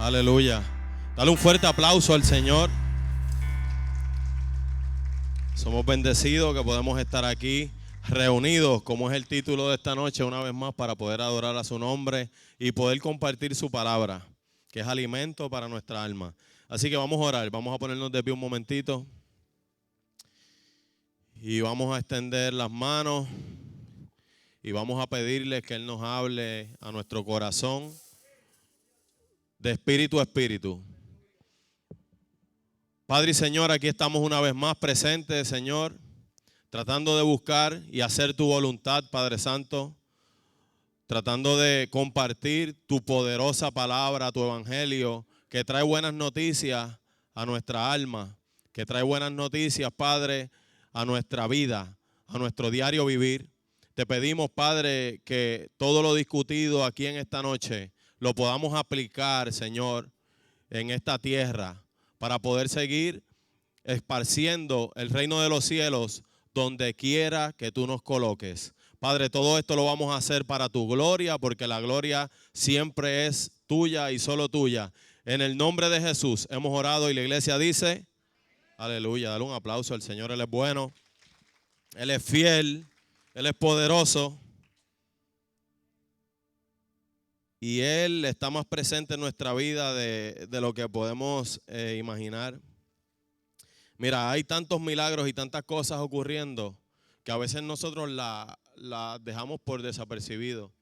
Aleluya. Dale un fuerte aplauso al Señor. Somos bendecidos que podemos estar aquí reunidos, como es el título de esta noche, una vez más, para poder adorar a su nombre y poder compartir su palabra, que es alimento para nuestra alma. Así que vamos a orar, vamos a ponernos de pie un momentito y vamos a extender las manos y vamos a pedirle que Él nos hable a nuestro corazón de espíritu a espíritu. Padre y Señor, aquí estamos una vez más presentes, Señor, tratando de buscar y hacer tu voluntad, Padre Santo, tratando de compartir tu poderosa palabra, tu evangelio, que trae buenas noticias a nuestra alma, que trae buenas noticias, Padre, a nuestra vida, a nuestro diario vivir. Te pedimos, Padre, que todo lo discutido aquí en esta noche lo podamos aplicar, Señor, en esta tierra, para poder seguir esparciendo el reino de los cielos donde quiera que tú nos coloques. Padre, todo esto lo vamos a hacer para tu gloria, porque la gloria siempre es tuya y solo tuya. En el nombre de Jesús hemos orado y la iglesia dice, aleluya. Dale un aplauso al Señor, Él es bueno, Él es fiel, Él es poderoso. Y Él está más presente en nuestra vida de lo que podemos imaginar. Mira, hay tantos milagros y tantas cosas ocurriendo que a veces nosotros la dejamos por desapercibido.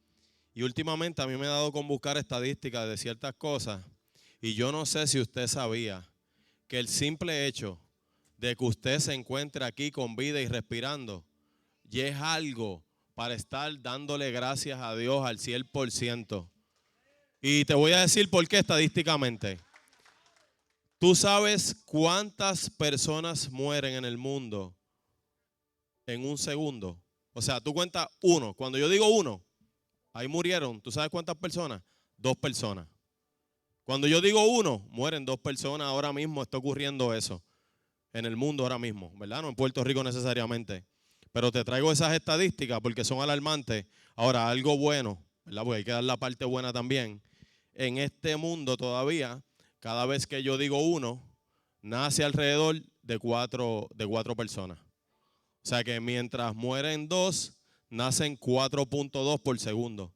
Y últimamente a mí me he dado con buscar estadísticas de ciertas cosas. Y yo no sé si usted sabía que el simple hecho de que usted se encuentre aquí con vida y respirando, ya es algo para estar dándole gracias a Dios al 100%. Y te voy a decir por qué estadísticamente. ¿Tú sabes cuántas personas mueren en el mundo en un segundo? O sea, tú cuentas uno. Cuando yo digo uno, ahí murieron. ¿Tú sabes cuántas personas? 2 personas. Cuando yo digo uno, mueren 2 personas. Ahora mismo está ocurriendo eso en el mundo ahora mismo, ¿verdad? No en Puerto Rico necesariamente. Pero te traigo esas estadísticas porque son alarmantes. Ahora, algo bueno, ¿verdad? Porque hay que dar la parte buena también. En este mundo todavía, cada vez que yo digo uno, nace alrededor de cuatro personas. O sea que mientras mueren 2, nacen 4.2 por segundo.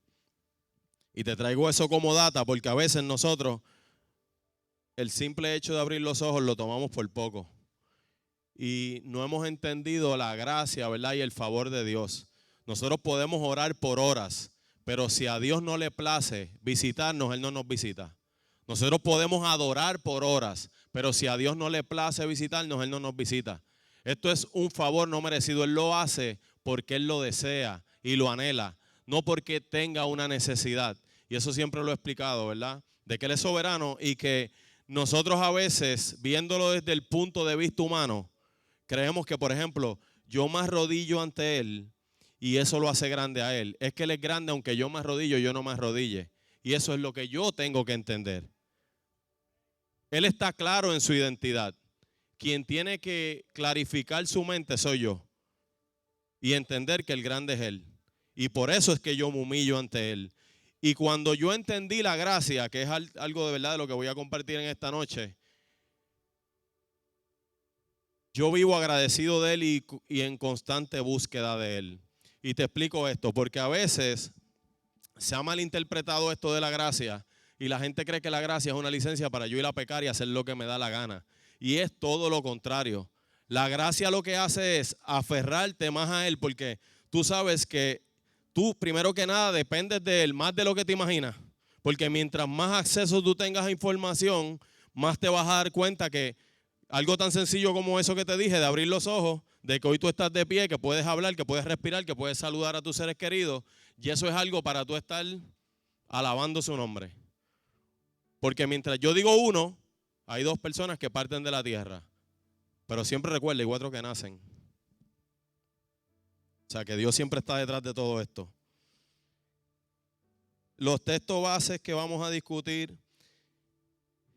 Y te traigo eso como data porque a veces nosotros el simple hecho de abrir los ojos lo tomamos por poco. Y no hemos entendido la gracia, ¿verdad? Y el favor de Dios. Nosotros podemos orar por horas, pero si a Dios no le place visitarnos, Él no nos visita. Nosotros podemos adorar por horas, pero si a Dios no le place visitarnos, Él no nos visita. Esto es un favor no merecido. Él lo hace porque Él lo desea y lo anhela, no porque tenga una necesidad. Y eso siempre lo he explicado, ¿verdad? De que Él es soberano y que nosotros a veces, viéndolo desde el punto de vista humano, creemos que, por ejemplo, yo me arrodillo ante Él y eso lo hace grande a Él. Es que Él es grande aunque yo me arrodillo, yo no me arrodille. Y eso es lo que yo tengo que entender. Él está claro en su identidad. Quien tiene que clarificar su mente soy yo. Y entender que el grande es Él. Y por eso es que yo me humillo ante Él. Y cuando yo entendí la gracia, que es algo de verdad de lo que voy a compartir en esta noche, yo vivo agradecido de Él y en constante búsqueda de Él. Y te explico esto, porque a veces se ha malinterpretado esto de la gracia y la gente cree que la gracia es una licencia para yo ir a pecar y hacer lo que me da la gana. Y es todo lo contrario. La gracia lo que hace es aferrarte más a Él, porque tú sabes que tú, primero que nada, dependes de Él más de lo que te imaginas. Porque mientras más acceso tú tengas a información, más te vas a dar cuenta que algo tan sencillo como eso que te dije, de abrir los ojos, de que hoy tú estás de pie, que puedes hablar, que puedes respirar, que puedes saludar a tus seres queridos, y eso es algo para tú estar alabando su nombre. Porque mientras yo digo uno, hay 2 personas que parten de la tierra, pero siempre recuerda, hay 4 que nacen. O sea que Dios siempre está detrás de todo esto. Los textos bases que vamos a discutir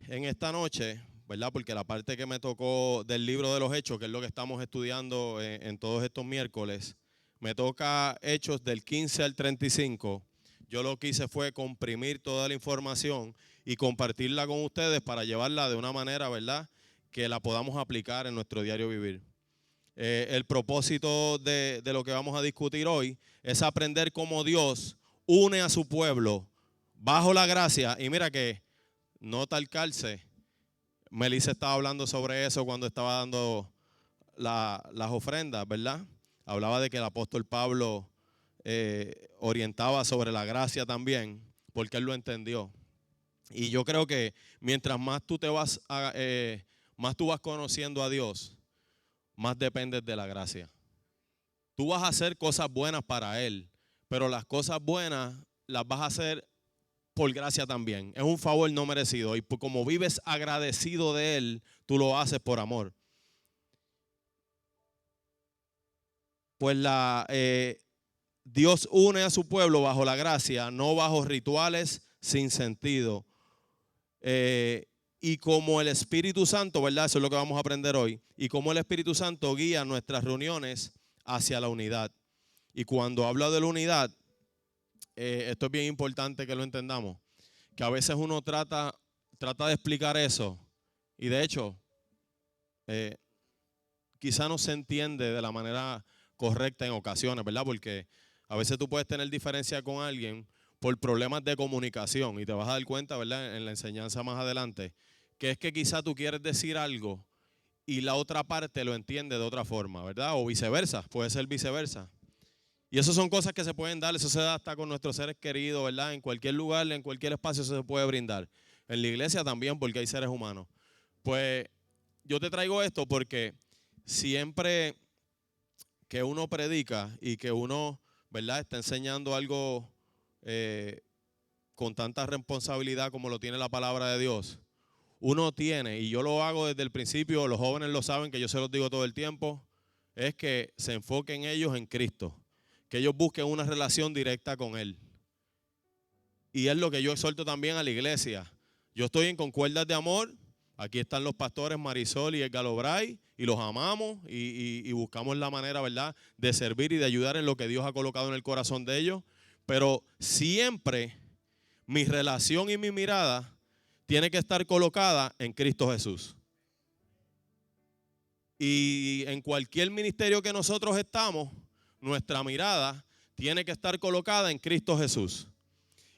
en esta noche, ¿verdad? Porque la parte que me tocó del libro de los Hechos, que es lo que estamos estudiando en todos estos miércoles, me toca Hechos del 15 al 35. yo lo que hice fue comprimir toda la información y compartirla con ustedes para llevarla de una manera, ¿verdad?, que la podamos aplicar en nuestro diario vivir. El propósito de lo que vamos a discutir hoy es aprender cómo Dios une a su pueblo bajo la gracia. Y mira que no tal calce. Melissa estaba hablando sobre eso cuando estaba dando las ofrendas, ¿verdad? Hablaba de que el apóstol Pablo orientaba sobre la gracia también, porque él lo entendió. Y yo creo que mientras más tú más tú vas conociendo a Dios, más dependes de la gracia. Tú vas a hacer cosas buenas para Él, pero las cosas buenas las vas a hacer por gracia también. Es un favor no merecido. Y como vives agradecido de Él, tú lo haces por amor. Pues Dios une a su pueblo bajo la gracia, no bajo rituales sin sentido. Y como el Espíritu Santo, ¿verdad? Eso es lo que vamos a aprender hoy. Y como el Espíritu Santo guía nuestras reuniones hacia la unidad. Y cuando hablo de la unidad, esto es bien importante que lo entendamos. Que a veces uno trata de explicar eso. Y de hecho, quizá no se entiende de la manera correcta en ocasiones, ¿verdad? Porque a veces tú puedes tener diferencia con alguien por problemas de comunicación y te vas a dar cuenta, ¿verdad?, en la enseñanza más adelante, que es que quizá tú quieres decir algo y la otra parte lo entiende de otra forma, ¿verdad? O viceversa, puede ser viceversa. Y eso son cosas que se pueden dar, eso se da hasta con nuestros seres queridos, ¿verdad? En cualquier lugar, en cualquier espacio eso se puede brindar. En la iglesia también, porque hay seres humanos. Pues yo te traigo esto porque siempre que uno predica y que uno, ¿verdad?, está enseñando algo con tanta responsabilidad como lo tiene la palabra de Dios, uno tiene, y yo lo hago desde el principio, los jóvenes lo saben, que yo se los digo todo el tiempo, es que se enfoquen ellos en Cristo, que ellos busquen una relación directa con Él. Y es lo que yo exhorto también a la iglesia. Yo estoy en Concuerdas de Amor, aquí están los pastores Marisol y Edgar Obray, y los amamos y buscamos la manera, ¿verdad?, de servir y de ayudar en lo que Dios ha colocado en el corazón de ellos. Pero siempre mi relación y mi mirada tiene que estar colocada en Cristo Jesús. Y en cualquier ministerio que nosotros estamos, nuestra mirada tiene que estar colocada en Cristo Jesús.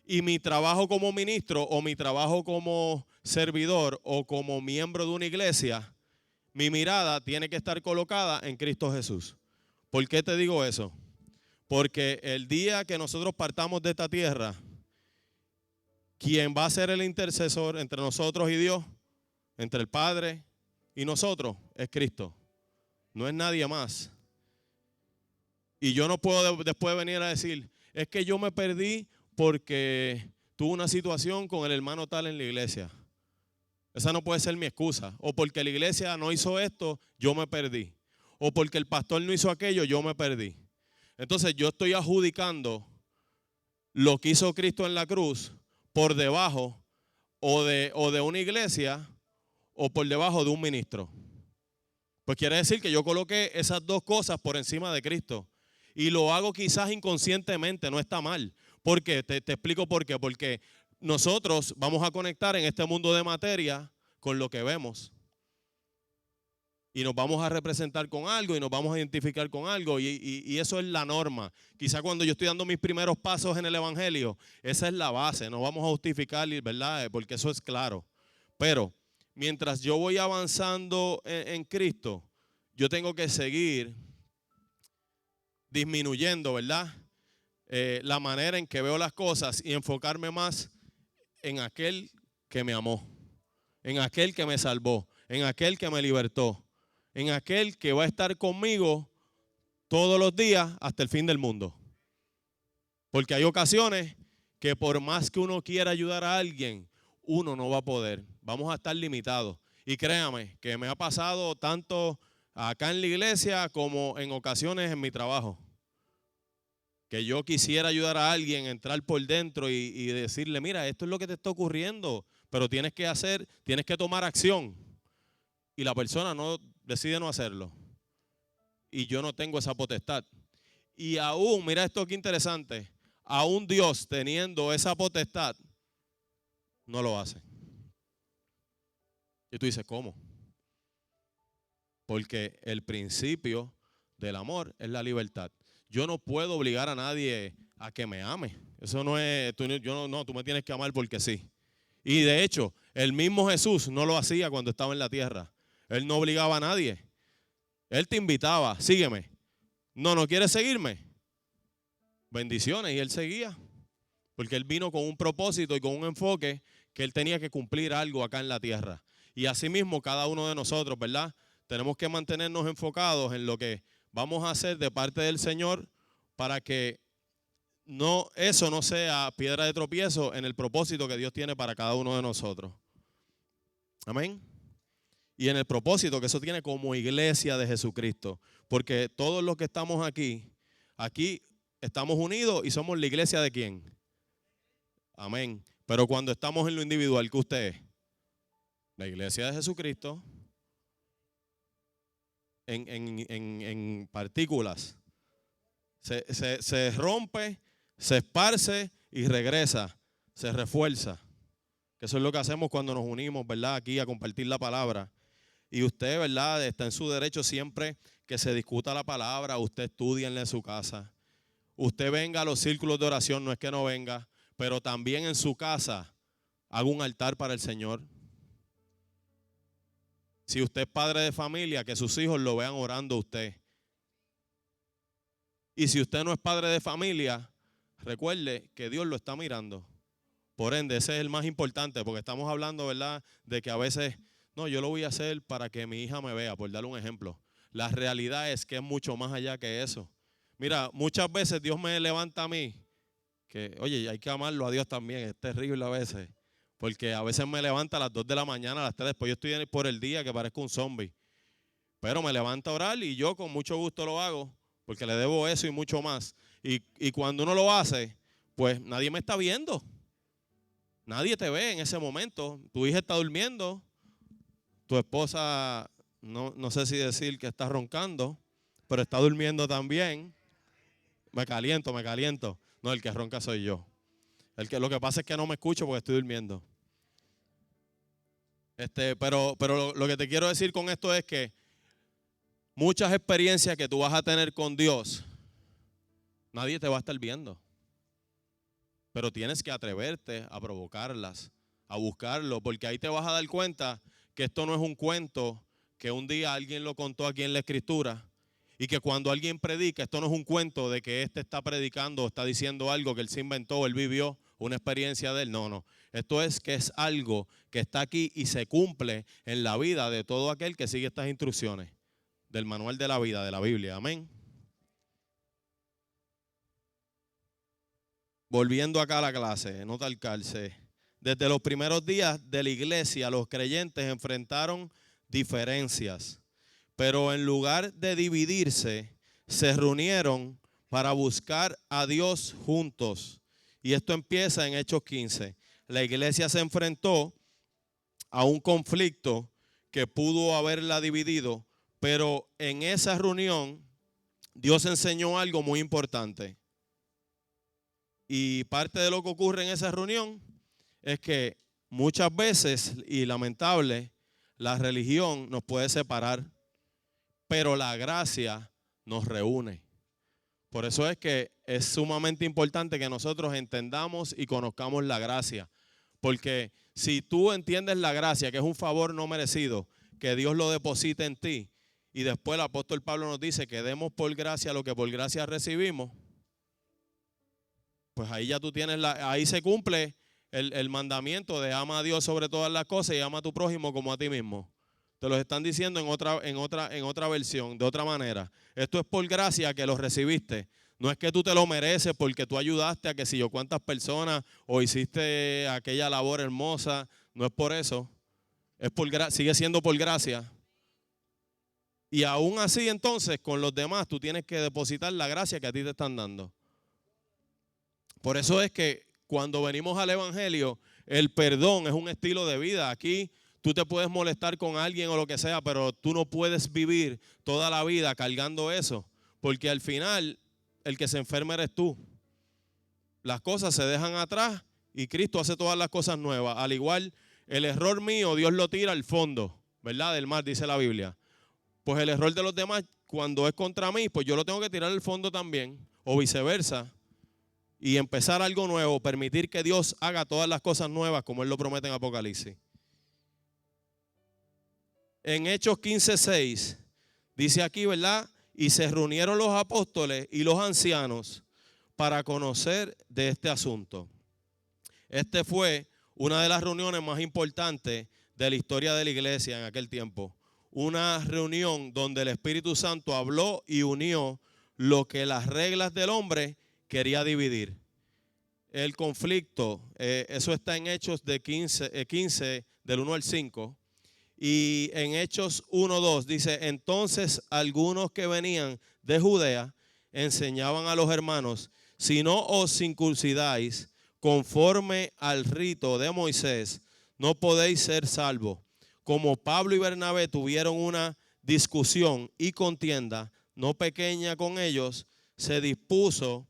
Y mi trabajo como ministro o mi trabajo como servidor o como miembro de una iglesia, mi mirada tiene que estar colocada en Cristo Jesús. ¿Por qué te digo eso? Porque el día que nosotros partamos de esta tierra, quien va a ser el intercesor entre nosotros y Dios, entre el Padre y nosotros, es Cristo. No es nadie más. Y yo no puedo después venir a decir, es que yo me perdí porque tuve una situación con el hermano tal en la iglesia. Esa no puede ser mi excusa. O porque la iglesia no hizo esto, yo me perdí. O porque el pastor no hizo aquello, yo me perdí. Entonces yo estoy adjudicando lo que hizo Cristo en la cruz por debajo o de una iglesia o por debajo de un ministro. Pues quiere decir que yo coloqué esas dos cosas por encima de Cristo. Y lo hago quizás inconscientemente, no está mal. ¿Por qué? Te explico por qué. Porque nosotros vamos a conectar en este mundo de materia con lo que vemos. Y nos vamos a representar con algo y nos vamos a identificar con algo. Y eso es la norma. Quizá cuando yo estoy dando mis primeros pasos en el evangelio, esa es la base. No vamos a justificar, ¿verdad? Porque eso es claro. Pero mientras yo voy avanzando en Cristo, yo tengo que seguir disminuyendo, ¿verdad? La manera en que veo las cosas y enfocarme más en aquel que me amó, en aquel que me salvó, en aquel que me libertó, en aquel que va a estar conmigo todos los días hasta el fin del mundo. Porque hay ocasiones que por más que uno quiera ayudar a alguien, uno no va a poder. Vamos a estar limitados. Y créame que me ha pasado tanto acá en la iglesia como en ocasiones en mi trabajo. Que yo quisiera ayudar a alguien a entrar por dentro y decirle, mira, esto es lo que te está ocurriendo, pero tienes que tomar acción. Y la persona decide no hacerlo. Y yo no tengo esa potestad. Y aún, mira esto que interesante, a un Dios teniendo esa potestad, no lo hace. Y tú dices, ¿cómo? Porque el principio del amor es la libertad. Yo no puedo obligar a nadie a que me ame. Eso no es, tú me tienes que amar porque sí. Y de hecho, el mismo Jesús no lo hacía cuando estaba en la tierra. Él no obligaba a nadie. Él te invitaba, sígueme. No quieres seguirme. Bendiciones. Y él seguía. Porque él vino con un propósito y con un enfoque que él tenía que cumplir algo acá en la tierra. Y asimismo cada uno de nosotros, ¿verdad? Tenemos que mantenernos enfocados en lo que vamos a hacer de parte del Señor para que eso no sea piedra de tropiezo en el propósito que Dios tiene para cada uno de nosotros. Amén. Y en el propósito que eso tiene como iglesia de Jesucristo. Porque todos los que estamos aquí estamos unidos y somos la iglesia de ¿quién? Amén. Pero cuando estamos en lo individual, ¿qué usted es? La iglesia de Jesucristo en partículas. Se rompe, se esparce y regresa, se refuerza. Que eso es lo que hacemos cuando nos unimos, ¿verdad? Aquí a compartir la palabra. Y usted, ¿verdad? Está en su derecho siempre que se discuta la palabra, usted estudienla en su casa. Usted venga a los círculos de oración, no es que no venga, pero también en su casa haga un altar para el Señor. Si usted es padre de familia, que sus hijos lo vean orando a usted. Y si usted no es padre de familia, recuerde que Dios lo está mirando. Por ende, ese es el más importante, porque estamos hablando, ¿verdad?, de que a veces, no, yo lo voy a hacer para que mi hija me vea, por darle un ejemplo. La realidad es que es mucho más allá que eso. Mira, muchas veces Dios me levanta a mí, que, oye, hay que amarlo a Dios también, es terrible a veces. Porque a veces me levanta a las 2 de la mañana, a las 3, después yo estoy por el día que parezco un zombie. Pero me levanta a orar y yo con mucho gusto lo hago, porque le debo eso y mucho más. Y cuando uno lo hace, pues nadie me está viendo. Nadie te ve en ese momento. Tu hija está durmiendo, tu esposa, no sé si decir que está roncando, pero está durmiendo también. Me caliento. No, el que ronca soy yo. Lo que pasa es que no me escucho porque estoy durmiendo. Pero lo que te quiero decir con esto es que muchas experiencias que tú vas a tener con Dios, nadie te va a estar viendo. Pero tienes que atreverte a provocarlas, a buscarlo, porque ahí te vas a dar cuenta que esto no es un cuento que un día alguien lo contó aquí en la Escritura y que cuando alguien predica, esto no es un cuento de que está predicando o está diciendo algo que él se inventó, él vivió una experiencia de él. No. Esto es que es algo que está aquí y se cumple en la vida de todo aquel que sigue estas instrucciones del manual de la vida, de la Biblia. Amén. Volviendo acá a la clase, no talcarse. Desde los primeros días de la iglesia, los creyentes enfrentaron diferencias, pero en lugar de dividirse, se reunieron para buscar a Dios juntos. Y esto empieza en Hechos 15. La iglesia se enfrentó a un conflicto que pudo haberla dividido, pero en esa reunión Dios enseñó algo muy importante. Y parte de lo que ocurre en esa reunión es que muchas veces, y lamentable, la religión nos puede separar, pero la gracia nos reúne. Por eso es que es sumamente importante que nosotros entendamos y conozcamos la gracia. Porque si tú entiendes la gracia, que es un favor no merecido, que Dios lo deposita en ti, y después el apóstol Pablo nos dice que demos por gracia lo que por gracia recibimos, pues ahí ya tú tienes, ahí se cumple el mandamiento de ama a Dios sobre todas las cosas y ama a tu prójimo como a ti mismo. Te lo están diciendo en otra versión, de otra manera. Esto es por gracia que lo recibiste. No es que tú te lo mereces porque tú ayudaste a que si yo cuántas personas o hiciste aquella labor hermosa. No es por eso. Sigue siendo por gracia. Y aún así entonces con los demás tú tienes que depositar la gracia que a ti te están dando. Por eso es que cuando venimos al evangelio, el perdón es un estilo de vida. Aquí tú te puedes molestar con alguien o lo que sea, pero tú no puedes vivir toda la vida cargando eso, porque al final el que se enferma eres tú. Las cosas se dejan atrás y Cristo hace todas las cosas nuevas. Al igual, el error mío, Dios lo tira al fondo, ¿verdad? Del mar, dice la Biblia. Pues el error de los demás, cuando es contra mí, pues yo lo tengo que tirar al fondo también, o viceversa, y empezar algo nuevo, permitir que Dios haga todas las cosas nuevas como Él lo promete en Apocalipsis. En Hechos 15:6 dice aquí, ¿verdad? Y se reunieron los apóstoles y los ancianos para conocer de este asunto. Este fue una de las reuniones más importantes de la historia de la iglesia en aquel tiempo. Una reunión donde el Espíritu Santo habló y unió lo que las reglas del hombre quería dividir. El conflicto, eso está en Hechos de 15 del 1 al 5. Y en Hechos 1:2 dice, entonces algunos que venían de Judea enseñaban a los hermanos, si no os circuncidáis conforme al rito de Moisés, no podéis ser salvos. Como Pablo y Bernabé tuvieron una discusión y contienda no pequeña con ellos, se dispuso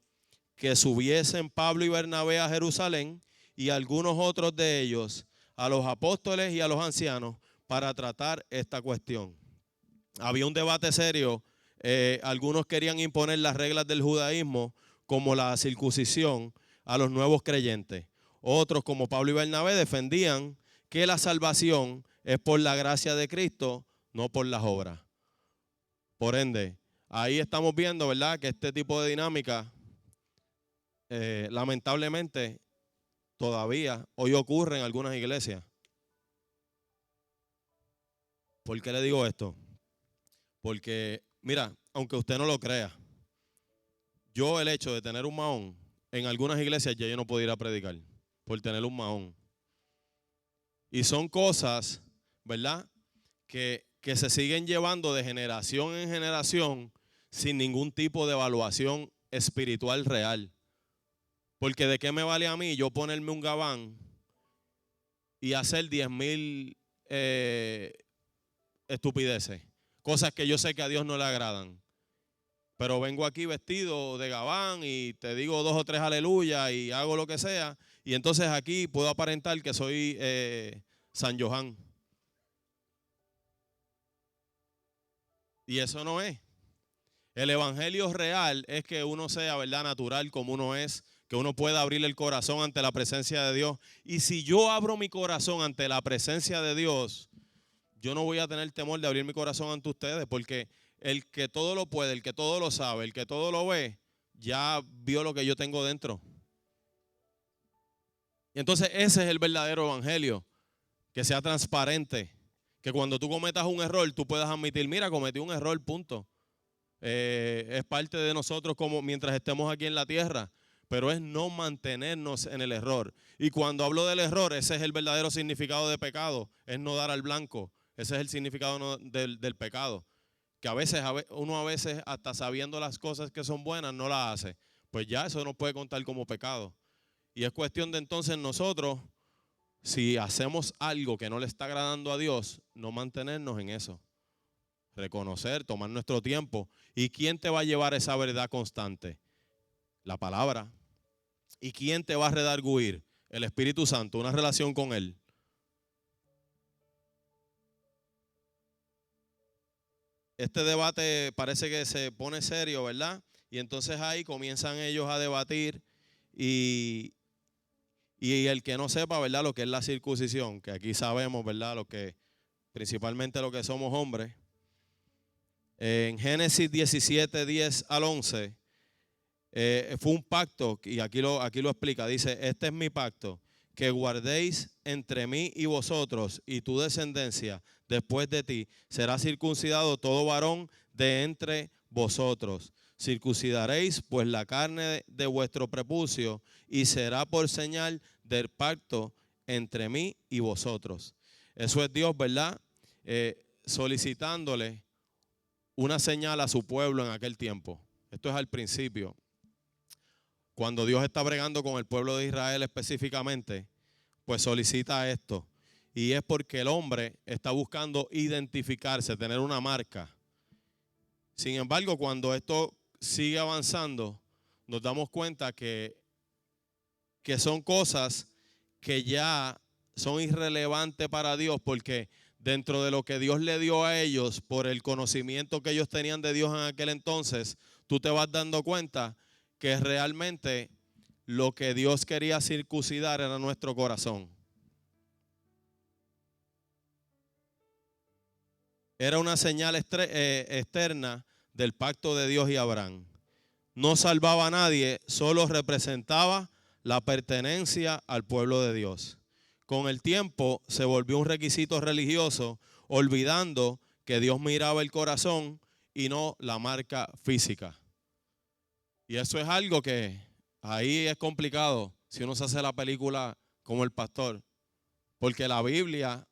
que subiesen Pablo y Bernabé a Jerusalén y algunos otros de ellos a los apóstoles y a los ancianos para tratar esta cuestión. Había un debate serio. Algunos querían imponer las reglas del judaísmo como la circuncisión a los nuevos creyentes. Otros, como Pablo y Bernabé, defendían que la salvación es por la gracia de Cristo, no por las obras. Por ende, ahí estamos viendo, ¿verdad?, que este tipo de dinámica lamentablemente todavía hoy ocurre en algunas iglesias. ¿Por qué le digo esto? Porque, mira, aunque usted no lo crea, yo el hecho de tener un mahón, en algunas iglesias ya yo no puedo ir a predicar por tener un mahón. Y son cosas, ¿verdad?, que se siguen llevando de generación en generación sin ningún tipo de evaluación espiritual real. Porque de qué me vale a mí yo ponerme un gabán y hacer 10,000 estupideces, cosas que yo sé que a Dios no le agradan. Pero vengo aquí vestido de gabán y te digo 2 o 3 aleluya y hago lo que sea. Y entonces aquí puedo aparentar que soy San Johan. Y eso no es. El evangelio real es que uno sea, ¿verdad?, natural como uno es, que uno pueda abrir el corazón ante la presencia de Dios. Y si yo abro mi corazón ante la presencia de Dios, yo no voy a tener temor de abrir mi corazón ante ustedes, porque el que todo lo puede, el que todo lo sabe, el que todo lo ve, ya vio lo que yo tengo dentro. Y entonces ese es el verdadero evangelio, que sea transparente, que cuando tú cometas un error, tú puedas admitir, mira, cometí un error, punto. Es parte de nosotros como mientras estemos aquí en la tierra, pero es no mantenernos en el error. Y cuando hablo del error, ese es el verdadero significado de pecado, es no dar al blanco. Ese es el significado del pecado. Que uno a veces hasta sabiendo las cosas que son buenas no las hace. Pues ya eso no puede contar como pecado. Y es cuestión de entonces nosotros, si hacemos algo que no le está agradando a Dios, no mantenernos en eso. Reconocer, tomar nuestro tiempo. ¿Y quién te va a llevar esa verdad constante? La palabra. ¿Y quién te va a redarguir? El Espíritu Santo, una relación con Él. Este debate parece que se pone serio, ¿verdad? Y entonces ahí comienzan ellos a debatir y el que no sepa, ¿verdad?, lo que es la circuncisión, que aquí sabemos, ¿verdad?, principalmente lo que somos hombres. En Génesis 17, 10 al 11, fue un pacto, y aquí lo explica, dice, este es mi pacto, que guardéis entre mí y vosotros y tu descendencia después de ti, será circuncidado todo varón de entre vosotros. Circuncidaréis pues la carne de vuestro prepucio y será por señal del pacto entre mí y vosotros. Eso es Dios, ¿verdad?, solicitándole una señal a su pueblo en aquel tiempo. Esto es al principio. Cuando Dios está bregando con el pueblo de Israel específicamente, pues solicita esto. Y es porque el hombre está buscando identificarse, tener una marca. Sin embargo, cuando esto sigue avanzando, nos damos cuenta que que son cosas que ya son irrelevantes para Dios, porque dentro de lo que Dios le dio a ellos, por el conocimiento que ellos tenían de Dios en aquel entonces, tú te vas dando cuenta que realmente lo que Dios quería circuncidar era nuestro corazón. Era una señal externa del pacto de Dios y Abraham. No salvaba a nadie, solo representaba la pertenencia al pueblo de Dios. Con el tiempo se volvió un requisito religioso, olvidando que Dios miraba el corazón y no la marca física. Y eso es algo que ahí es complicado si uno se hace la película como el pastor. Porque la Biblia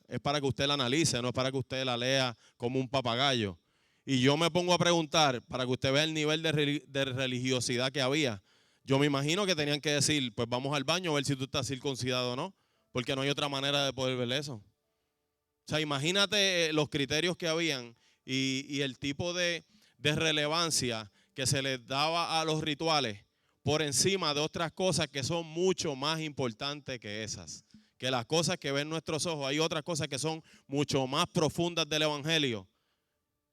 es para que usted la analice, no es para que usted la lea como un papagayo. Y yo me pongo a preguntar, para que usted vea el nivel de religiosidad que había. Yo me imagino que tenían que decir, pues vamos al baño a ver si tú estás circuncidado o no, porque no hay otra manera de poder ver eso. O sea, imagínate los criterios que habían y el tipo de relevancia que se les daba a los rituales por encima de otras cosas que son mucho más importantes que esas. Que las cosas que ven nuestros ojos, hay otras cosas que son mucho más profundas del Evangelio,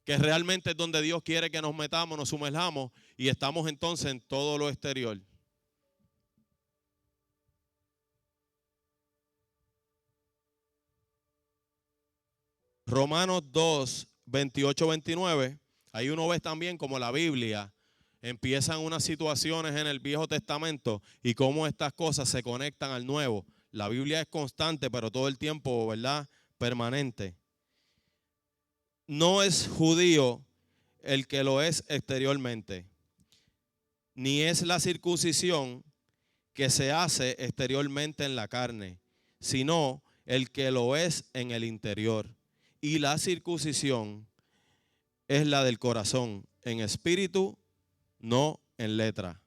que realmente es donde Dios quiere que nos metamos, nos sumerjamos y estamos entonces en todo lo exterior. Romanos 2, 28, 29, ahí uno ve también como la Biblia empiezan unas situaciones en el Viejo Testamento y cómo estas cosas se conectan al Nuevo. La Biblia es constante, pero todo el tiempo, ¿verdad? Permanente. No es judío el que lo es exteriormente, ni es la circuncisión que se hace exteriormente en la carne, sino el que lo es en el interior. Y la circuncisión es la del corazón, en espíritu, no en letra.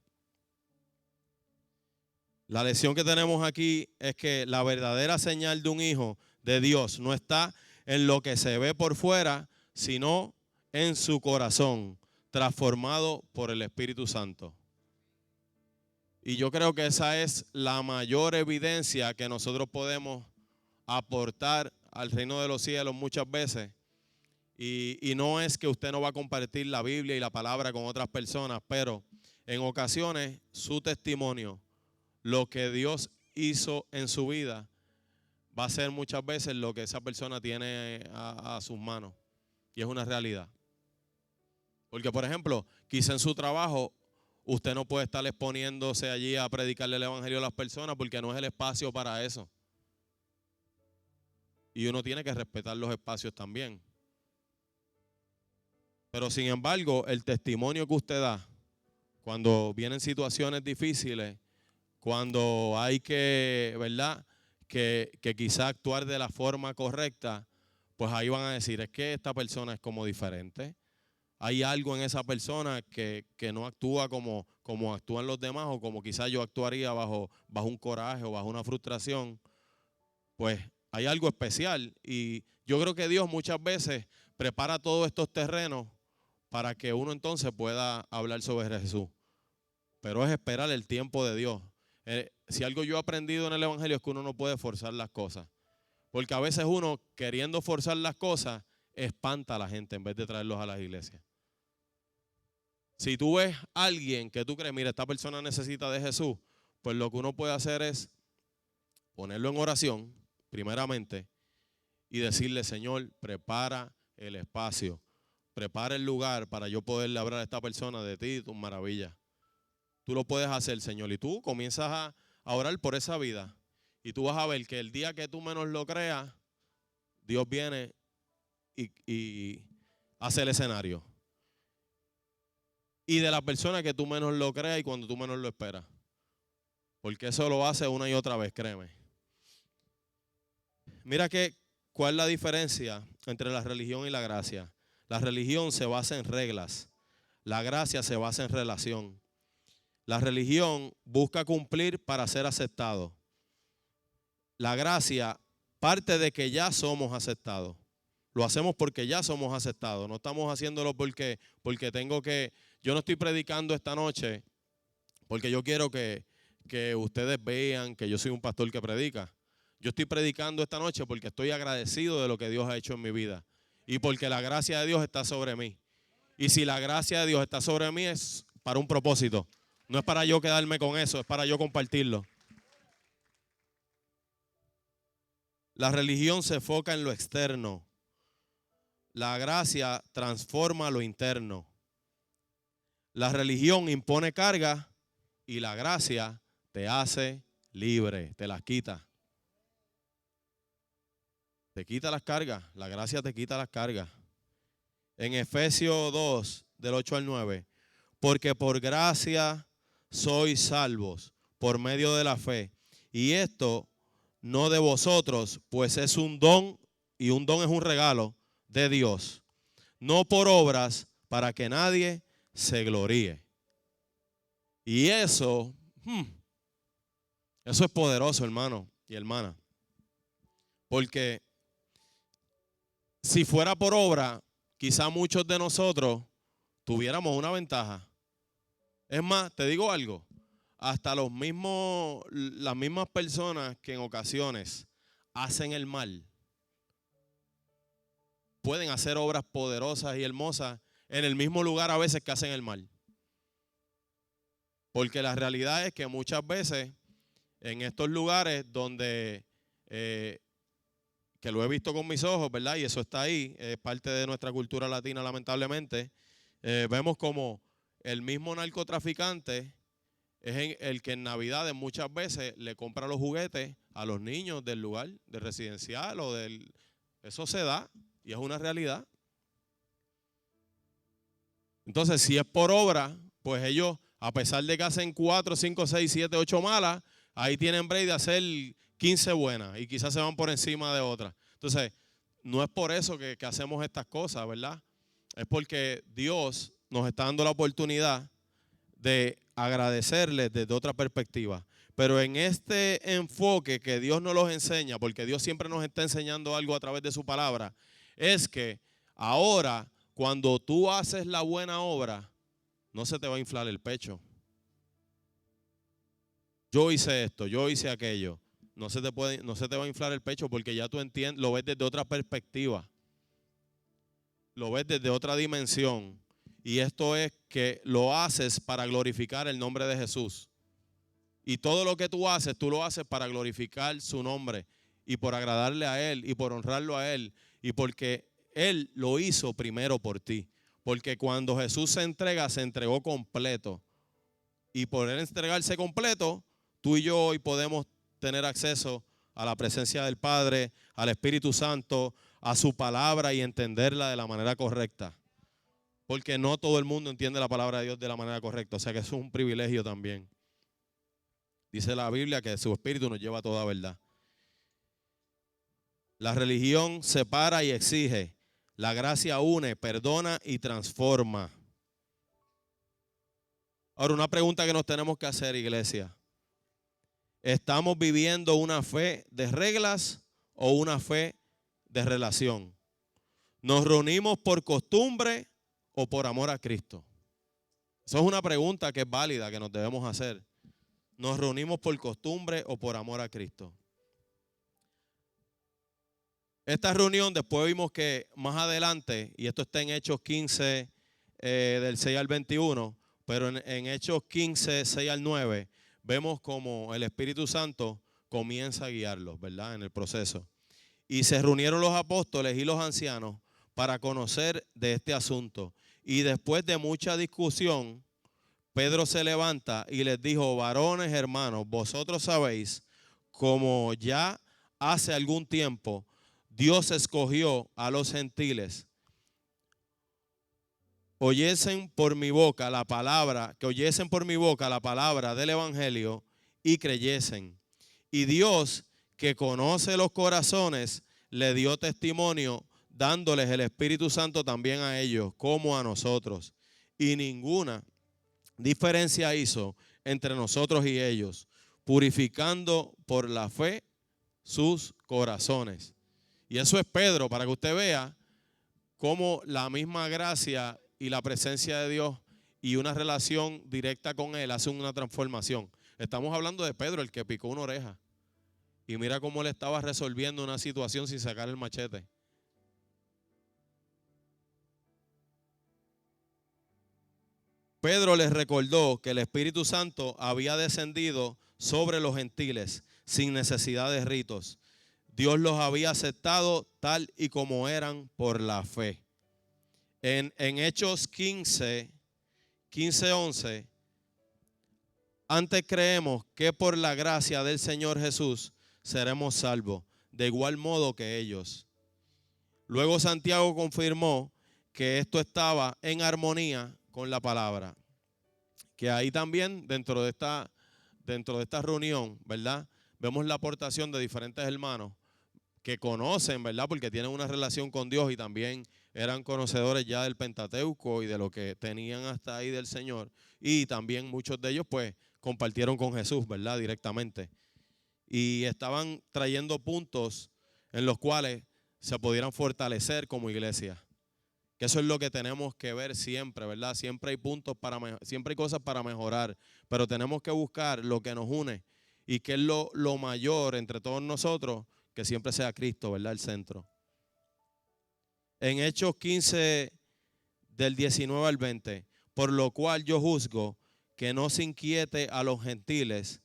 La lección que tenemos aquí es que la verdadera señal de un hijo de Dios no está en lo que se ve por fuera, sino en su corazón, transformado por el Espíritu Santo. Y yo creo que esa es la mayor evidencia que nosotros podemos aportar al reino de los cielos muchas veces. Y no es que usted no va a compartir la Biblia y la palabra con otras personas, pero en ocasiones su testimonio, lo que Dios hizo en su vida, va a ser muchas veces lo que esa persona tiene a sus manos. Y es una realidad. Porque, por ejemplo, quizá en su trabajo usted no puede estar exponiéndose allí a predicarle el evangelio a las personas porque no es el espacio para eso. Y uno tiene que respetar los espacios también. Pero sin embargo, el testimonio que usted da cuando vienen situaciones difíciles, cuando hay que, ¿verdad? Que quizá actuar de la forma correcta, pues ahí van a decir, es que esta persona es como diferente. Hay algo en esa persona que no actúa como actúan los demás o como quizás yo actuaría bajo un coraje o bajo una frustración. Pues hay algo especial y yo creo que Dios muchas veces prepara todos estos terrenos para que uno entonces pueda hablar sobre Jesús. Pero es esperar el tiempo de Dios. Si algo yo he aprendido en el Evangelio es que uno no puede forzar las cosas. Porque a veces uno, queriendo forzar las cosas, espanta a la gente en vez de traerlos a las iglesias. Si tú ves a alguien que tú crees, mira, esta persona necesita de Jesús, pues lo que uno puede hacer es ponerlo en oración, primeramente, y decirle, Señor, prepara el espacio, prepara el lugar para yo poderle hablar a esta persona de ti y tus maravillas. Tú lo puedes hacer, Señor, y tú comienzas a orar por esa vida. Y tú vas a ver que el día que tú menos lo creas, Dios viene y hace el escenario. Y de la persona que tú menos lo creas y cuando tú menos lo esperas. Porque eso lo hace una y otra vez, créeme. Mira cuál es la diferencia entre la religión y la gracia. La religión se basa en reglas. La gracia se basa en relación. La religión busca cumplir para ser aceptado. La gracia parte de que ya somos aceptados. Lo hacemos porque ya somos aceptados. No estamos haciéndolo porque tengo que... Yo no estoy predicando esta noche porque yo quiero que porque ustedes vean que yo soy un pastor que predica. Yo estoy predicando esta noche porque estoy agradecido de lo que Dios ha hecho en mi vida y porque la gracia de Dios está sobre mí. Y si la gracia de Dios está sobre mí es para un propósito. No es para yo quedarme con eso, es para yo compartirlo. La religión se enfoca en lo externo. La gracia transforma lo interno. La religión impone carga y la gracia te hace libre, te las quita. Te quita las cargas, la gracia te quita las cargas. En Efesios 2, del 8 al 9, porque por gracia sois salvos por medio de la fe. Y esto no de vosotros, pues es un don, y un don es un regalo de Dios. No por obras, para que nadie se gloríe. Y eso es poderoso, hermano y hermana. Porque si fuera por obra, quizá muchos de nosotros tuviéramos una ventaja. Es más, te digo algo, hasta las mismas personas que en ocasiones hacen el mal, pueden hacer obras poderosas y hermosas en el mismo lugar a veces que hacen el mal. Porque la realidad es que muchas veces en estos lugares donde, que lo he visto con mis ojos, ¿verdad? Y eso está ahí, es parte de nuestra cultura latina lamentablemente, vemos como el mismo narcotraficante es el que en Navidades muchas veces le compra los juguetes a los niños del lugar, del residencial o del... Eso se da y es una realidad. Entonces, si es por obra, pues ellos, a pesar de que hacen 4, 5, 6, 7, 8 malas, ahí tienen break de hacer 15 buenas y quizás se van por encima de otras. Entonces, no es por eso que hacemos estas cosas, ¿verdad? Es porque Dios nos está dando la oportunidad de agradecerles desde otra perspectiva. Pero en este enfoque que Dios nos los enseña, porque Dios siempre nos está enseñando algo a través de su palabra, es que ahora cuando tú haces la buena obra, no se te va a inflar el pecho. Yo hice esto, yo hice aquello. No se te va a inflar el pecho porque ya tú entiendes, lo ves desde otra perspectiva. Lo ves desde otra dimensión. Y esto es que lo haces para glorificar el nombre de Jesús. Y todo lo que tú lo haces para glorificar su nombre y por agradarle a Él y por honrarlo a Él y porque Él lo hizo primero por ti. Porque cuando Jesús se entregó completo. Y por Él entregarse completo, tú y yo hoy podemos tener acceso a la presencia del Padre, al Espíritu Santo, a su palabra y entenderla de la manera correcta. Porque no todo el mundo entiende la palabra de Dios de la manera correcta. O sea que eso es un privilegio también. Dice la Biblia que su Espíritu nos lleva a toda verdad. La religión separa y exige. La gracia une, perdona y transforma. Ahora, una pregunta que nos tenemos que hacer, iglesia. ¿Estamos viviendo una fe de reglas o una fe de relación? ¿Nos reunimos por costumbre o por amor a Cristo? Esa es una pregunta que es válida, que nos debemos hacer. ¿Nos reunimos por costumbre o por amor a Cristo? Esta reunión después vimos que más adelante, y esto está en Hechos 15 del 6 al 21, pero en Hechos 15, 6 al 9, vemos como el Espíritu Santo comienza a guiarlos, ¿verdad? En el proceso. Y se reunieron los apóstoles y los ancianos para conocer de este asunto. Y después de mucha discusión, Pedro se levanta y les dijo: varones hermanos, vosotros sabéis, como ya hace algún tiempo Dios escogió a los gentiles, que oyesen por mi boca la palabra del evangelio y creyesen. Y Dios, que conoce los corazones, le dio testimonio, dándoles el Espíritu Santo también a ellos, como a nosotros. Y ninguna diferencia hizo entre nosotros y ellos, purificando por la fe sus corazones. Y eso es Pedro, para que usted vea cómo la misma gracia y la presencia de Dios y una relación directa con Él hacen una transformación. Estamos hablando de Pedro, el que picó una oreja. Y mira cómo le estaba resolviendo una situación sin sacar el machete. Pedro les recordó que el Espíritu Santo había descendido sobre los gentiles sin necesidad de ritos. Dios los había aceptado tal y como eran por la fe. En Hechos 15, 11, antes creemos que por la gracia del Señor Jesús seremos salvos, de igual modo que ellos. Luego Santiago confirmó que esto estaba en armonía con la palabra. Que ahí también, dentro de esta reunión, ¿verdad? Vemos la aportación de diferentes hermanos que conocen, ¿verdad? Porque tienen una relación con Dios y también eran conocedores ya del Pentateuco y de lo que tenían hasta ahí del Señor. Y también muchos de ellos, pues, compartieron con Jesús, ¿verdad? Directamente. Y estaban trayendo puntos en los cuales se pudieran fortalecer como iglesia. Que eso es lo que tenemos que ver siempre, ¿verdad? Siempre hay puntos siempre hay cosas para mejorar, pero tenemos que buscar lo que nos une y que es lo mayor entre todos nosotros, que siempre sea Cristo, ¿verdad? El centro. En Hechos 15, del 19 al 20, por lo cual yo juzgo que no se inquiete a los gentiles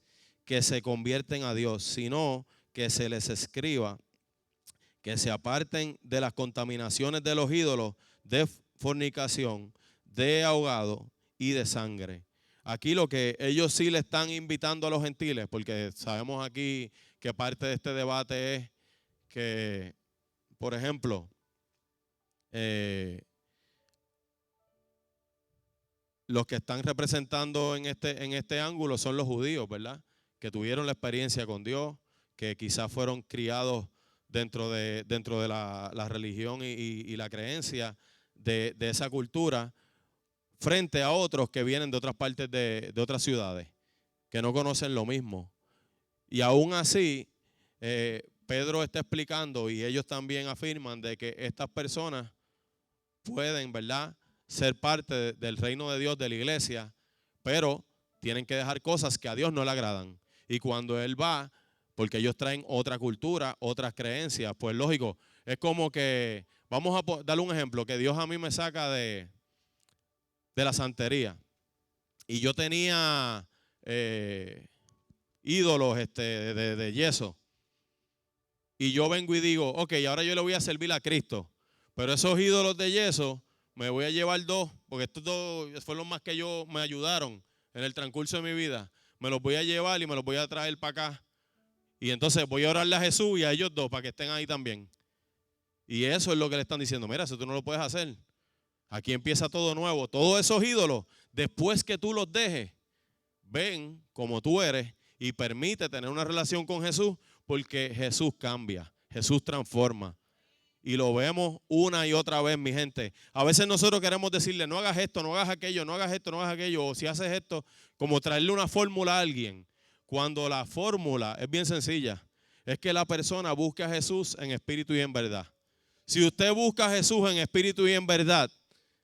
que se convierten a Dios, sino que se les escriba que se aparten de las contaminaciones de los ídolos, de fornicación, de ahogado y de sangre. Aquí lo que ellos sí le están invitando a los gentiles, porque sabemos aquí que parte de este debate es que, por ejemplo, los que están representando en este ángulo son los judíos, ¿verdad? Que tuvieron la experiencia con Dios, que quizás fueron criados dentro de la religión y la creencia de esa cultura, frente a otros que vienen de otras partes de otras ciudades, que no conocen lo mismo. Y aún así, Pedro está explicando, y ellos también afirman, de que estas personas pueden, ¿verdad?, ser parte del reino de Dios, de la iglesia, pero tienen que dejar cosas que a Dios no le agradan. Y cuando Él va, porque ellos traen otra cultura, otras creencias, pues lógico, es como que, vamos a darle un ejemplo, que Dios a mí me saca de la santería. Y yo tenía ídolos de yeso. Y yo vengo y digo, ok, ahora yo le voy a servir a Cristo. Pero esos ídolos de yeso, me voy a llevar dos, porque estos dos fueron los más que me ayudaron en el transcurso de mi vida. Me los voy a llevar y me los voy a traer para acá. Y entonces voy a orarle a Jesús y a ellos dos para que estén ahí también. Y eso es lo que le están diciendo. Mira, eso tú no lo puedes hacer. Aquí empieza todo nuevo. Todos esos ídolos, después que tú los dejes, ven como tú eres y permite tener una relación con Jesús, porque Jesús cambia, Jesús transforma. Y lo vemos una y otra vez, mi gente. A veces nosotros queremos decirle, no hagas esto, no hagas aquello, no hagas esto, no hagas aquello. O si haces esto, como traerle una fórmula a alguien. Cuando la fórmula es bien sencilla. Es que la persona busque a Jesús en espíritu y en verdad. Si usted busca a Jesús en espíritu y en verdad,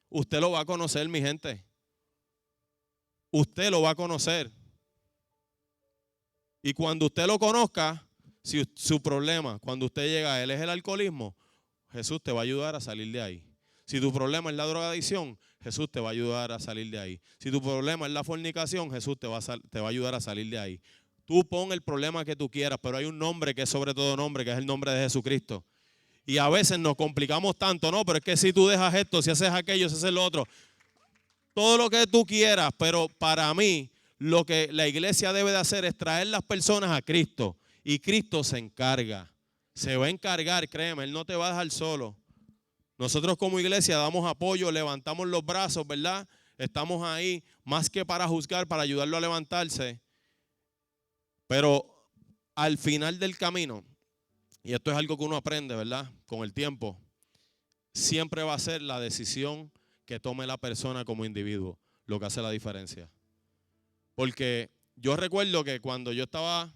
usted lo va a conocer, mi gente. Usted lo va a conocer. Y cuando usted lo conozca, si su problema, cuando usted llega a él, es el alcoholismo, Jesús te va a ayudar a salir de ahí. Si tu problema es la drogadicción, Jesús te va a ayudar a salir de ahí. Si tu problema es la fornicación, Jesús te va a ayudar a salir de ahí. Tú pon el problema que tú quieras, pero hay un nombre que es sobre todo nombre, que es el nombre de Jesucristo. Y a veces nos complicamos tanto, no, pero es que si tú dejas esto, si haces aquello, si haces lo otro, todo lo que tú quieras, pero para mí, lo que la iglesia debe de hacer es traer las personas a Cristo. Y Cristo se encarga. Se va a encargar, créeme, Él no te va a dejar solo. Nosotros como iglesia damos apoyo, levantamos los brazos, ¿verdad? Estamos ahí más que para juzgar, para ayudarlo a levantarse. Pero al final del camino, y esto es algo que uno aprende, ¿verdad? Con el tiempo, siempre va a ser la decisión que tome la persona como individuo lo que hace la diferencia. Porque yo recuerdo que cuando yo estaba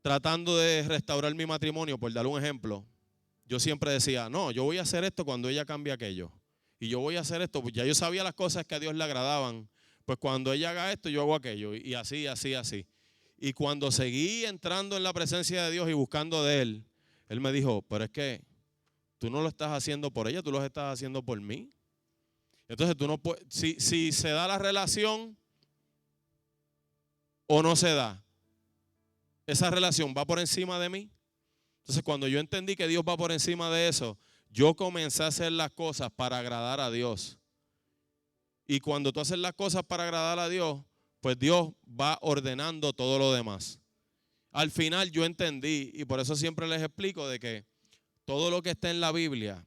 tratando de restaurar mi matrimonio, por dar un ejemplo, yo siempre decía, no, yo voy a hacer esto cuando ella cambie aquello. Y yo voy a hacer esto, pues ya yo sabía las cosas que a Dios le agradaban, Pues cuando ella haga esto, yo hago aquello. Y así, así, así. Y cuando seguí entrando en la presencia de Dios y buscando de Él me dijo, pero es que tú no lo estás haciendo por ella, tú lo estás haciendo por mí. Entonces tú no puedes, si se da la relación o no se da, esa relación va por encima de mí. Entonces cuando yo entendí que Dios va por encima de eso, yo comencé a hacer las cosas para agradar a Dios. Y cuando tú haces las cosas para agradar a Dios, pues Dios va ordenando todo lo demás. Al final yo entendí, y por eso siempre les explico de que todo lo que está en la Biblia,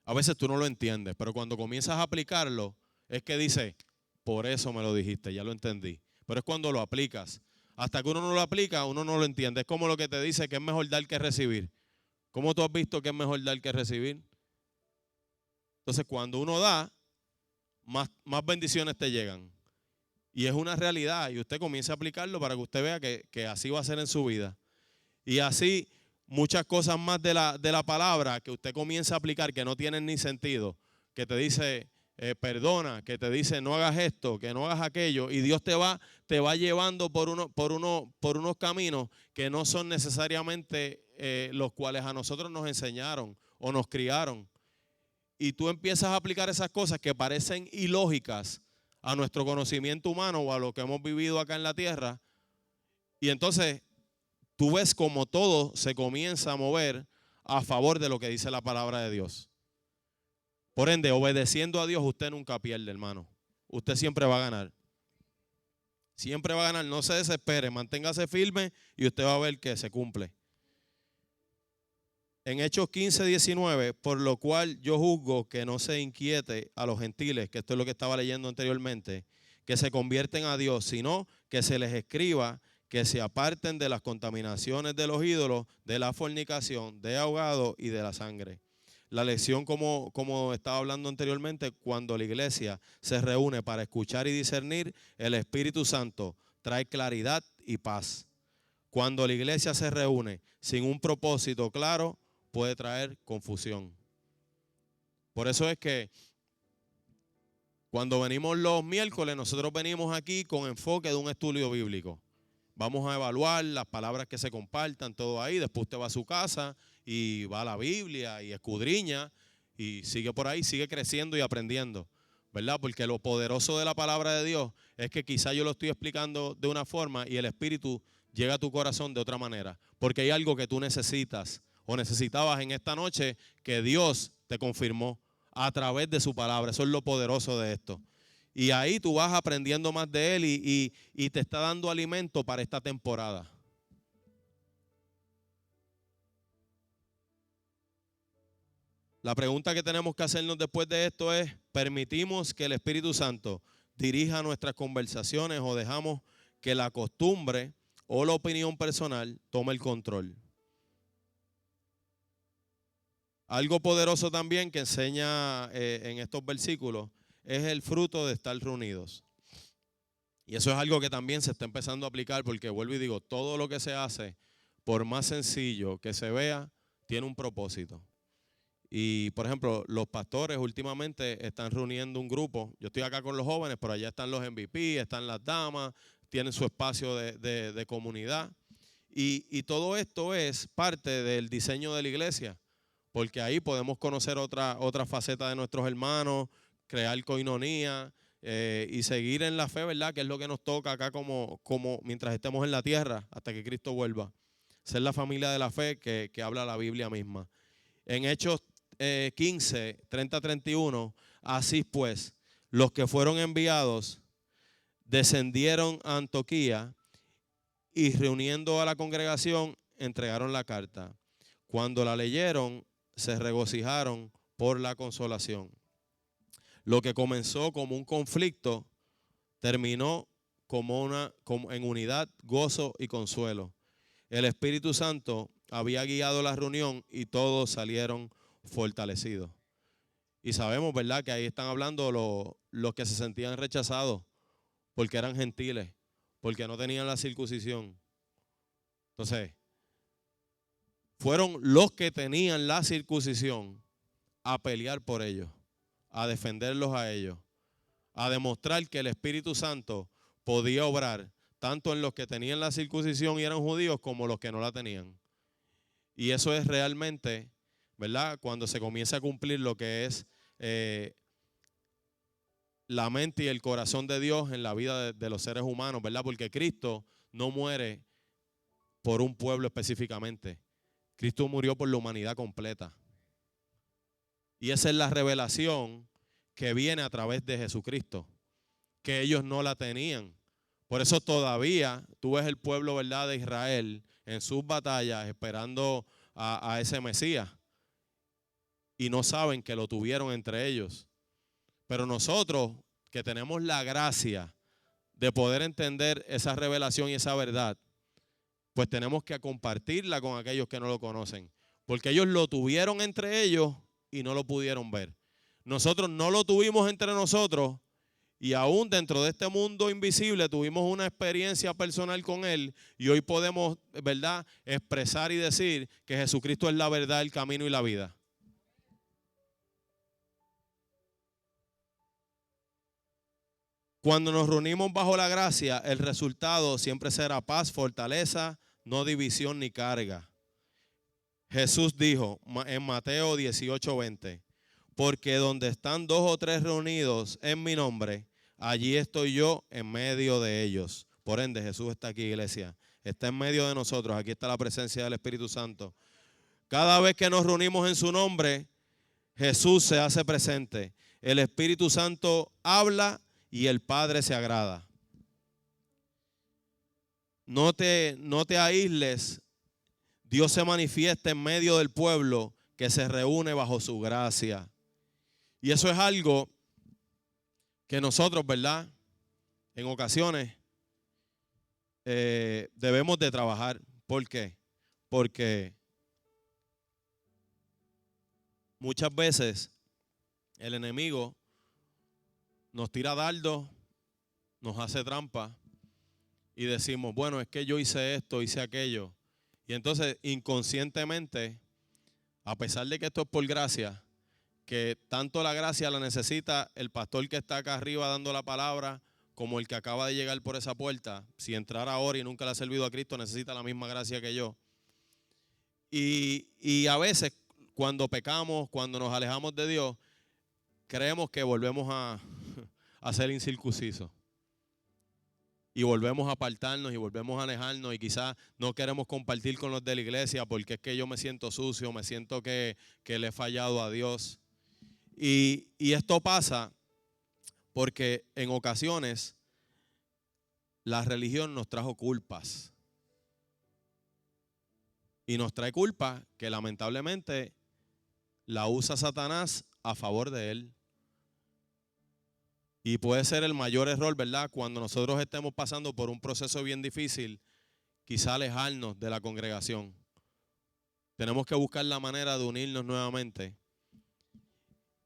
a veces tú no lo entiendes, pero cuando comienzas a aplicarlo, es que dice, por eso me lo dijiste, ya lo entendí. Pero es cuando lo aplicas. Hasta que uno no lo aplica, uno no lo entiende. Es como lo que te dice que es mejor dar que recibir. ¿Cómo tú has visto que es mejor dar que recibir? Entonces, cuando uno da, más bendiciones te llegan. Y es una realidad. Y usted comienza a aplicarlo para que usted vea que así va a ser en su vida. Y así muchas cosas más de la palabra que usted comienza a aplicar que no tienen ni sentido. Que te dice, perdona, que te dice, no hagas esto, que no hagas aquello. Y Dios te va llevando por unos caminos que no son necesariamente los cuales a nosotros nos enseñaron o nos criaron. Y tú empiezas a aplicar esas cosas que parecen ilógicas a nuestro conocimiento humano o a lo que hemos vivido acá en la tierra. Y entonces tú ves como todo se comienza a mover a favor de lo que dice la palabra de Dios. Por ende, obedeciendo a Dios, usted nunca pierde, hermano. Usted siempre va a ganar. Siempre va a ganar. No se desespere, manténgase firme y usted va a ver que se cumple. En Hechos 15:19, por lo cual yo juzgo que no se inquiete a los gentiles, que esto es lo que estaba leyendo anteriormente, que se convierten a Dios, sino que se les escriba que se aparten de las contaminaciones de los ídolos, de la fornicación, de ahogado y de la sangre. La lección, como estaba hablando anteriormente, cuando la iglesia se reúne para escuchar y discernir, el Espíritu Santo trae claridad y paz. Cuando la iglesia se reúne sin un propósito claro, puede traer confusión. Por eso es que cuando venimos los miércoles, nosotros venimos aquí con enfoque de un estudio bíblico. Vamos a evaluar las palabras que se compartan, todo ahí. Después usted va a su casa y va a la Biblia y escudriña y sigue por ahí, sigue creciendo y aprendiendo, ¿verdad? Porque lo poderoso de la palabra de Dios es que quizá yo lo estoy explicando de una forma y el Espíritu llega a tu corazón de otra manera. Porque hay algo que tú necesitas o necesitabas en esta noche que Dios te confirmó a través de su palabra. Eso es lo poderoso de esto. Y ahí tú vas aprendiendo más de Él y te está dando alimento para esta temporada. La pregunta que tenemos que hacernos después de esto es, ¿permitimos que el Espíritu Santo dirija nuestras conversaciones o dejamos que la costumbre o la opinión personal tome el control? Algo poderoso también que enseña en estos versículos es el fruto de estar reunidos. Y eso es algo que también se está empezando a aplicar porque vuelvo y digo, todo lo que se hace, por más sencillo que se vea, tiene un propósito. Y por ejemplo, los pastores últimamente están reuniendo un grupo. Yo estoy acá con los jóvenes, pero allá están los MVP, están las damas, tienen su espacio de comunidad. Y todo esto es parte del diseño de la iglesia, porque ahí podemos conocer otra faceta de nuestros hermanos, crear coinonía y seguir en la fe, ¿verdad? Que es lo que nos toca acá como mientras estemos en la tierra, hasta que Cristo vuelva. Ser la familia de la fe que habla la Biblia misma. En Hechos 15, 30-31, así pues, los que fueron enviados descendieron a Antioquía y reuniendo a la congregación entregaron la carta. Cuando la leyeron, se regocijaron por la consolación. Lo que comenzó como un conflicto terminó como en unidad, gozo y consuelo. El Espíritu Santo había guiado la reunión y todos salieron fortalecidos. Y sabemos, ¿verdad?, que ahí están hablando los que se sentían rechazados porque eran gentiles, porque no tenían la circuncisión. Entonces, fueron los que tenían la circuncisión a pelear por ellos, a defenderlos a ellos, a demostrar que el Espíritu Santo podía obrar tanto en los que tenían la circuncisión y eran judíos como los que no la tenían. Y eso es realmente, ¿verdad? Cuando se comienza a cumplir lo que es la mente y el corazón de Dios en la vida de los seres humanos, ¿verdad? Porque Cristo no muere por un pueblo específicamente. Cristo murió por la humanidad completa. Y esa es la revelación que viene a través de Jesucristo, que ellos no la tenían. Por eso todavía tú ves el pueblo, ¿verdad?, de Israel en sus batallas esperando a ese Mesías y no saben que lo tuvieron entre ellos. Pero nosotros que tenemos la gracia de poder entender esa revelación y esa verdad, pues tenemos que compartirla con aquellos que no lo conocen, porque ellos lo tuvieron entre ellos y no lo pudieron ver. Nosotros no lo tuvimos entre nosotros y aún dentro de este mundo invisible tuvimos una experiencia personal con Él y hoy podemos, ¿verdad?, expresar y decir que Jesucristo es la verdad, el camino y la vida. Cuando nos reunimos bajo la gracia, el resultado siempre será paz, fortaleza, no división ni carga. Jesús dijo en Mateo 18:20, porque donde están dos o tres reunidos en mi nombre, allí estoy yo en medio de ellos. Por ende, Jesús está aquí, iglesia. Está en medio de nosotros. Aquí está la presencia del Espíritu Santo. Cada vez que nos reunimos en su nombre, Jesús se hace presente. El Espíritu Santo habla y el Padre se agrada. No te aísles. Dios se manifiesta en medio del pueblo que se reúne bajo su gracia. Y eso es algo que nosotros, ¿verdad?, en ocasiones debemos de trabajar. ¿Por qué? Porque muchas veces el enemigo nos tira dardos, nos hace trampa y decimos, bueno, es que yo hice esto, hice aquello. Y entonces inconscientemente, a pesar de que esto es por gracia, que tanto la gracia la necesita el pastor que está acá arriba dando la palabra, como el que acaba de llegar por esa puerta, si entrara ahora y nunca le ha servido a Cristo, necesita la misma gracia que yo. Y a veces cuando pecamos, cuando nos alejamos de Dios, creemos que volvemos a ser incircuncisos. Y volvemos a apartarnos y volvemos a alejarnos y quizás no queremos compartir con los de la iglesia porque es que yo me siento sucio, me siento que le he fallado a Dios. Y esto pasa porque en ocasiones la religión nos trajo culpas. Y nos trae culpas que lamentablemente la usa Satanás a favor de él. Y puede ser el mayor error, ¿verdad? Cuando nosotros estemos pasando por un proceso bien difícil, quizá alejarnos de la congregación. Tenemos que buscar la manera de unirnos nuevamente.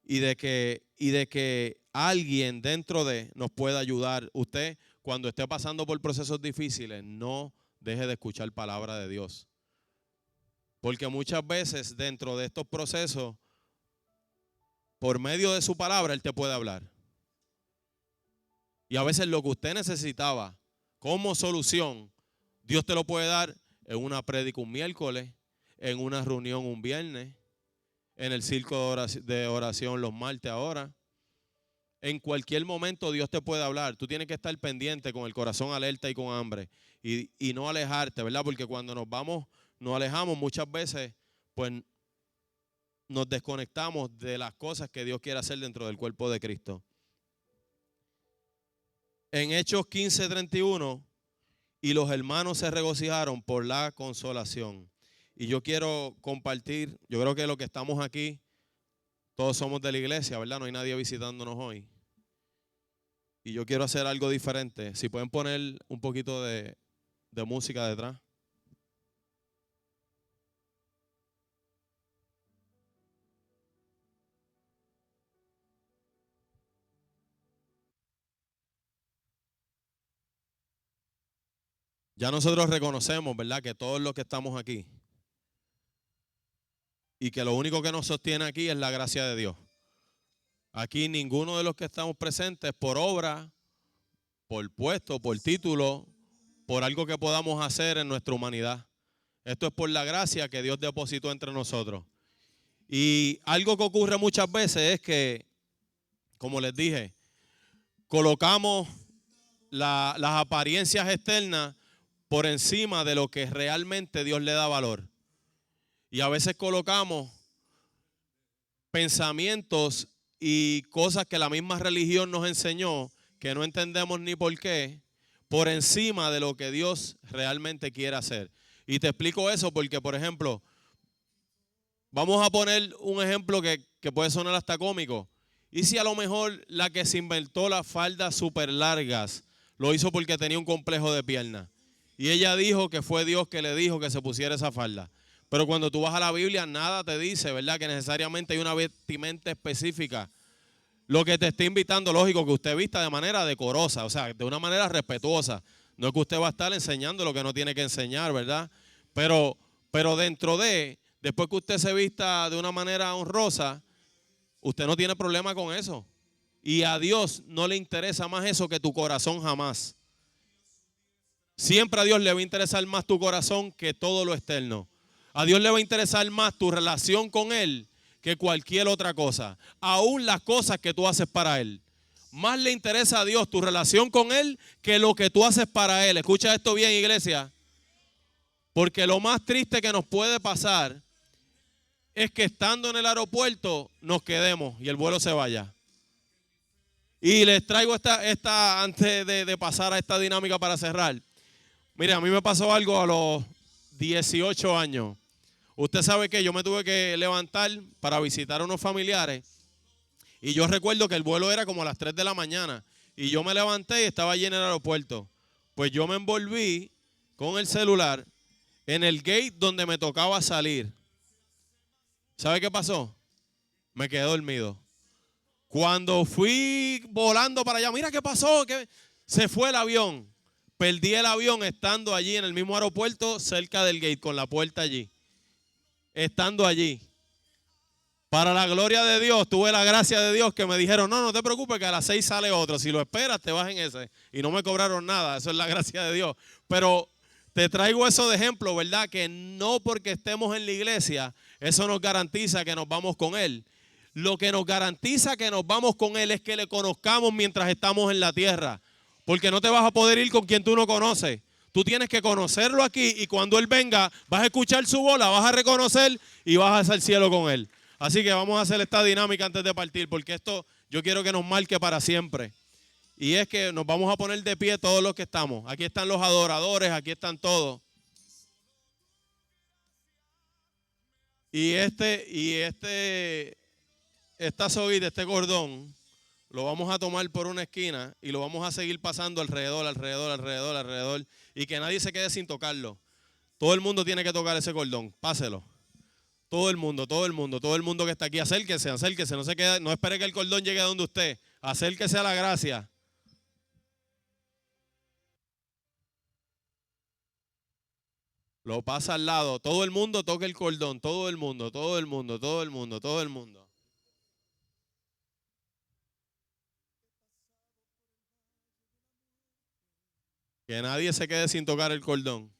Y de que alguien dentro de nos pueda ayudar. Usted, cuando esté pasando por procesos difíciles, no deje de escuchar palabra de Dios. Porque muchas veces dentro de estos procesos, por medio de su palabra, Él te puede hablar. Y a veces lo que usted necesitaba como solución, Dios te lo puede dar en una prédica un miércoles, en una reunión un viernes, en el circo de oración los martes ahora. En cualquier momento Dios te puede hablar. Tú tienes que estar pendiente con el corazón alerta y con hambre. Y no alejarte, ¿verdad? Porque cuando nos alejamos muchas veces, pues nos desconectamos de las cosas que Dios quiere hacer dentro del cuerpo de Cristo. En Hechos 15:31, y los hermanos se regocijaron por la consolación. Y yo quiero compartir, yo creo que los que estamos aquí, todos somos de la iglesia, ¿verdad? No hay nadie visitándonos hoy. Y yo quiero hacer algo diferente. Si pueden poner un poquito de música detrás. Ya nosotros reconocemos, ¿verdad?, que todos los que estamos aquí y que lo único que nos sostiene aquí es la gracia de Dios. Aquí ninguno de los que estamos presentes por obra, por puesto, por título, por algo que podamos hacer en nuestra humanidad. Esto es por la gracia que Dios depositó entre nosotros. Y algo que ocurre muchas veces es que, como les dije, colocamos las apariencias externas por encima de lo que realmente Dios le da valor. Y a veces colocamos pensamientos y cosas que la misma religión nos enseñó, que no entendemos ni por qué, por encima de lo que Dios realmente quiere hacer. Y te explico eso porque, por ejemplo, vamos a poner un ejemplo que puede sonar hasta cómico. Y si a lo mejor la que se inventó las faldas súper largas lo hizo porque tenía un complejo de pierna. Y ella dijo que fue Dios que le dijo que se pusiera esa falda. Pero cuando tú vas a la Biblia, nada te dice, ¿verdad? Que necesariamente hay una vestimenta específica. Lo que te está invitando, lógico, que usted vista de manera decorosa, o sea, de una manera respetuosa. No es que usted va a estar enseñando lo que no tiene que enseñar, ¿verdad? Pero dentro después que usted se vista de una manera honrosa, usted no tiene problema con eso. Y a Dios no le interesa más eso que tu corazón jamás. Siempre a Dios le va a interesar más tu corazón que todo lo externo. A Dios le va a interesar más tu relación con Él que cualquier otra cosa. Aún las cosas que tú haces para Él. Más le interesa a Dios tu relación con Él que lo que tú haces para Él. Escucha esto bien, iglesia. Porque lo más triste que nos puede pasar es que estando en el aeropuerto nos quedemos y el vuelo se vaya. Y les traigo esta antes de pasar a esta dinámica para cerrar. Mire, a mí me pasó algo a los 18 años. Usted sabe que yo me tuve que levantar para visitar a unos familiares. Y yo recuerdo que el vuelo era como a las 3 de la mañana. Y yo me levanté y estaba allí en el aeropuerto. Pues yo me envolví con el celular en el gate donde me tocaba salir. ¿Sabe qué pasó? Me quedé dormido. Cuando fui volando para allá, mira qué pasó, que se fue el avión. Perdí el avión estando allí en el mismo aeropuerto, cerca del gate, con la puerta allí. Estando allí. Para la gloria de Dios, tuve la gracia de Dios que me dijeron, no te preocupes que a las 6 sale otro. Si lo esperas, te vas en ese. Y no me cobraron nada, eso es la gracia de Dios. Pero te traigo eso de ejemplo, ¿verdad? Que no porque estemos en la iglesia, eso nos garantiza que nos vamos con Él. Lo que nos garantiza que nos vamos con Él es que le conozcamos mientras estamos en la tierra. Porque no te vas a poder ir con quien tú no conoces. Tú tienes que conocerlo aquí y cuando Él venga, vas a escuchar su voz, la vas a reconocer y vas hacia el cielo con Él. Así que vamos a hacer esta dinámica antes de partir, porque esto yo quiero que nos marque para siempre. Y es que nos vamos a poner de pie todos los que estamos. Aquí están los adoradores, aquí están todos. Y esta soguita, este cordón, lo vamos a tomar por una esquina y lo vamos a seguir pasando alrededor, alrededor, alrededor, alrededor. Y que nadie se quede sin tocarlo. Todo el mundo tiene que tocar ese cordón. Páselo. Todo el mundo, todo el mundo, todo el mundo que está aquí, acérquese, acérquese, no se quede, no espere que el cordón llegue a donde usted, acérquese a la gracia. Lo pasa al lado, todo el mundo toque el cordón, todo el mundo, todo el mundo, todo el mundo, todo el mundo. Que nadie se quede sin tocar el cordón.